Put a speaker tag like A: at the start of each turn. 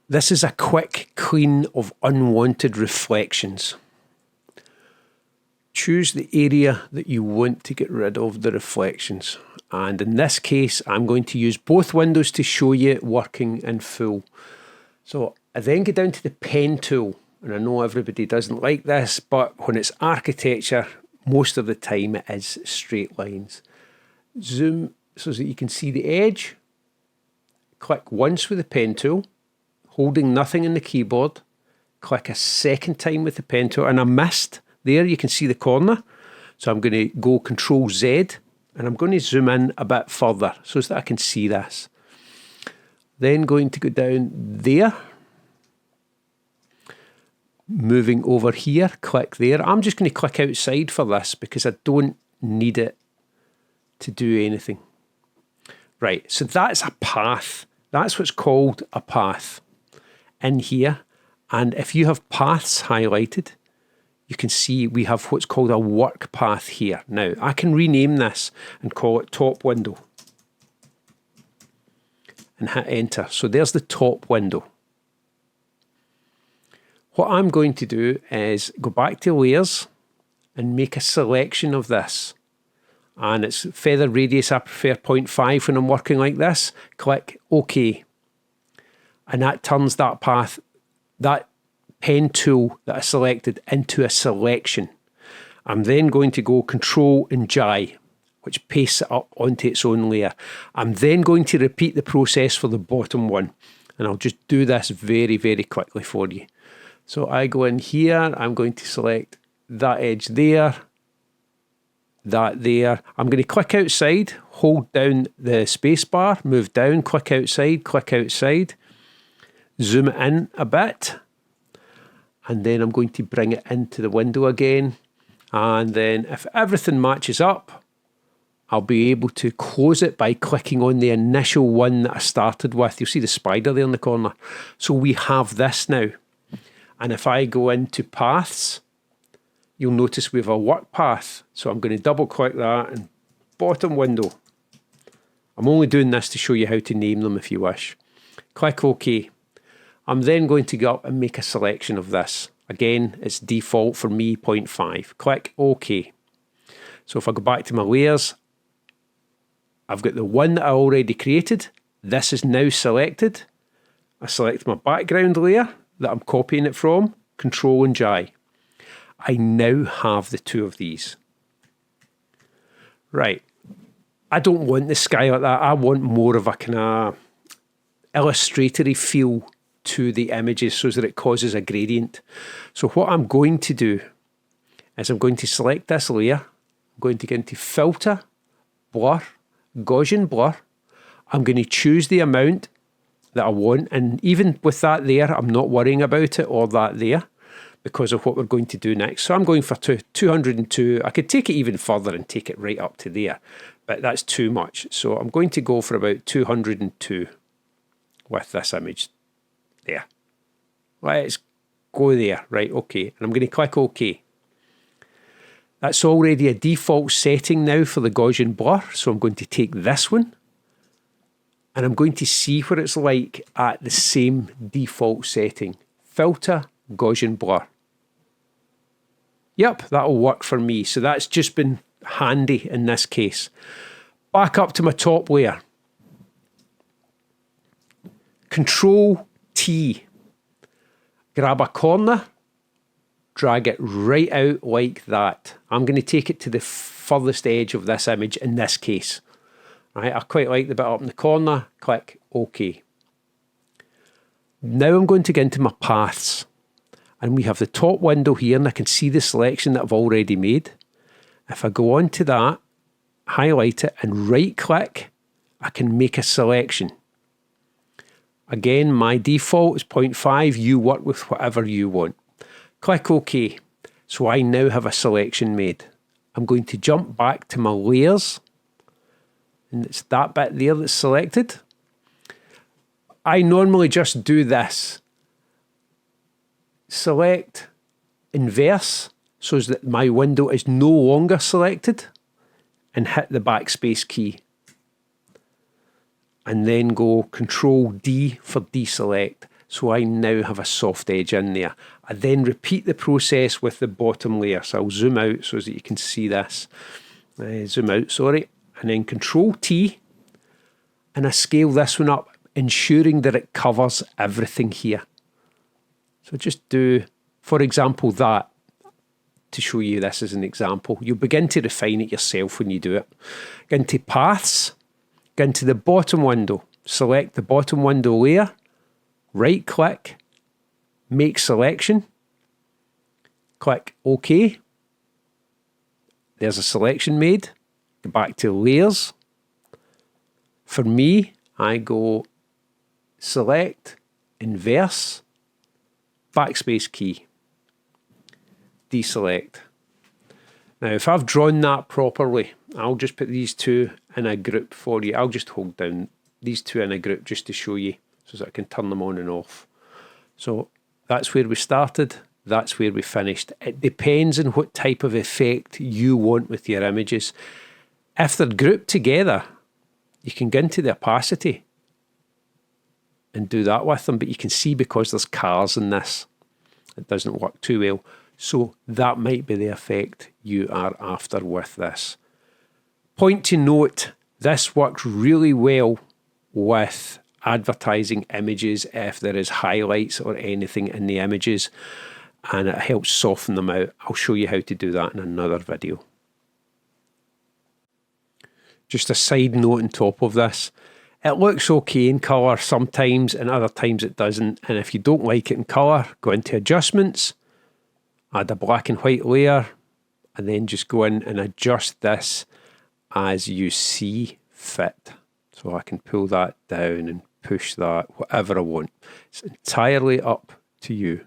A: This is a quick clean of unwanted reflections. Choose the area that you want to get rid of the reflections. And in this case, I'm going to use both windows to show you it working in full. So I then go down to the pen tool. And I know everybody doesn't like this, but when it's architecture, most of the time it is straight lines. Zoom so that you can see the edge. Click once with the pen tool, holding nothing in the keyboard. Click a second time with the pen tool, and I missed there. You can see the corner. So I'm going to go Control Z, and I'm going to zoom in a bit further so that I can see this. Then going to go down there. Moving over here, click there. I'm just going to click outside for this because I don't need it to do anything. Right, so that's a path. That's what's called a path in here. And if you have paths highlighted, you can see we have what's called a work path here. Now, I can rename this and call it top window. And hit enter. So there's the top window. What I'm going to do is go back to layers and make a selection of this. And it's feather radius, I prefer 0.5 when I'm working like this. Click OK. And that turns that path, that pen tool that I selected, into a selection. I'm then going to go Control and J, which pastes it up onto its own layer. I'm then going to repeat the process for the bottom one. And I'll just do this very, very quickly for you. So I go in here, I'm going to select that edge there, that there. I'm going to click outside, hold down the space bar, move down, click outside, zoom in a bit, and then I'm going to bring it into the window again. And then if everything matches up, I'll be able to close it by clicking on the initial one that I started with. You'll see the spider there in the corner. So we have this now. And if I go into paths, you'll notice we have a work path. So I'm going to double click that and bottom window. I'm only doing this to show you how to name them if you wish. Click OK. I'm then going to go up and make a selection of this. Again, it's default for me, 0.5. Click OK. So if I go back to my layers, I've got the one that I already created. This is now selected. I select my background layer that I'm copying it from, Control and J. I now have the two of these. Right. I don't want the sky like that. I want more of a kind of illustratory feel to the images so that it causes a gradient. So what I'm going to do is I'm going to select this layer. I'm going to get into Filter, Blur, Gaussian Blur. I'm going to choose the amount that I want, and even with that there, I'm not worrying about it, or that there, because of what we're going to do next. So I'm going for 202. I could take it even further and take it right up to there, but that's too much. So I'm going to go for about 202 with this image there. Let's go there. Right, okay. And I'm going to click OK. That's already a default setting now for the Gaussian blur, so I'm going to take this one, and I'm going to see what it's like at the same default setting. Filter, Gaussian blur. Yep, that'll work for me. So that's just been handy in this case. Back up to my top layer. Control T. Grab a corner, drag it right out like that. I'm going to take it to the furthest edge of this image in this case. Right, I quite like the bit up in the corner. Click OK. Now I'm going to get into my paths. And we have the top window here, and I can see the selection that I've already made. If I go on to that, highlight it, and right click, I can make a selection. Again, my default is 0.5. You work with whatever you want. Click OK. So I now have a selection made. I'm going to jump back to my layers. And it's that bit there that's selected. I normally just do this. Select inverse so that my window is no longer selected, and hit the backspace key. And then go Control D for deselect. So I now have a soft edge in there. I then repeat the process with the bottom layer. So I'll zoom out so that you can see this. Zoom out, sorry. And then Control T. And I scale this one up, ensuring that it covers everything here. So just do, for example, that, to show you this as an example. You'll begin to refine it yourself when you do it. Go into Paths, go into the bottom window, select the bottom window layer, right click, make selection, click OK. There's a selection made. Go back to layers. For me, I go select, inverse, backspace key, deselect. Now, if I've drawn that properly, I'll just put these two in a group for you. I'll just hold down these two in a group just to show you so that I can turn them on and off. So that's where we started. That's where we finished. It depends on what type of effect you want with your images. If they're grouped together, you can go into the opacity and do that with them, but you can see because there's cars in this, it doesn't work too well. So that might be the effect you are after with this. Point to note, this works really well with advertising images if there is highlights or anything in the images, and it helps soften them out. I'll show you how to do that in another video. Just a side note on top of this, it looks okay in colour sometimes and other times it doesn't, and if you don't like it in colour, go into adjustments, add a black and white layer, and then just go in and adjust this as you see fit. So I can pull that down and push that, whatever I want. It's entirely up to you.